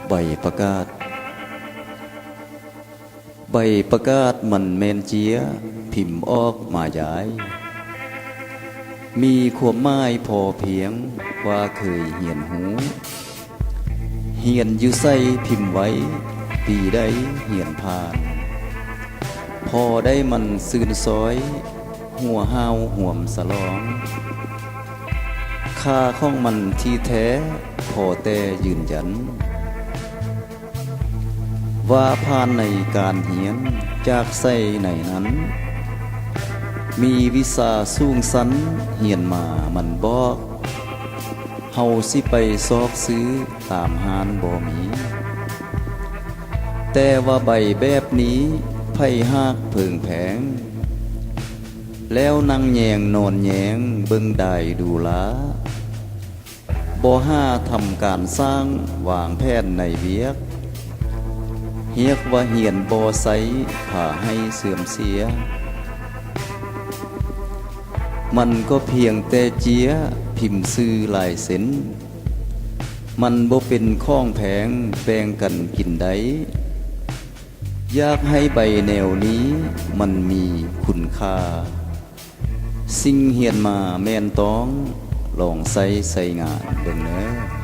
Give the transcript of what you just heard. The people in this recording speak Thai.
ใบประกาศใบประกาศมันแมนเจียพิมพ์ออกมาย้ายมีความหมายพอเพียงว่าเคยเหียนหูเหียนอยู่ใส่พิมพ์ไว้ปีได้เหียนผ่านพอได้มันซื่นซอยหัวห้าวห่วมสลองค่าของมันที่แท้พอแต่ยืนยันว่าผ่านในการเหียนจากใส่ในนั้นมีวิชาสูงสันเหียนมามันบอกเฮาสิไปซอกซื้อตามหานบ่มีแต่ว่าใบแบบนี้ไผหากเพิงแผงแล้วนั่งแยงนอนแยงเบิ่งได้ดูลาบ่ห้าทำการสร้างวางแผนในเวียกเฮียกว่าเหียนบ่ใสผ่าให้เสื่อมเสียมันก็เพียงแต่เจียพิมพ์ซื้อลายเส้นมันบ่เป็นข้องแผงแบ่งกันกินได้อยากให้ใบแนวนี้มันมีคุณค่าสิ่งเหียนมาแม่นต้องลองใส่งานเบิ่งเน้อ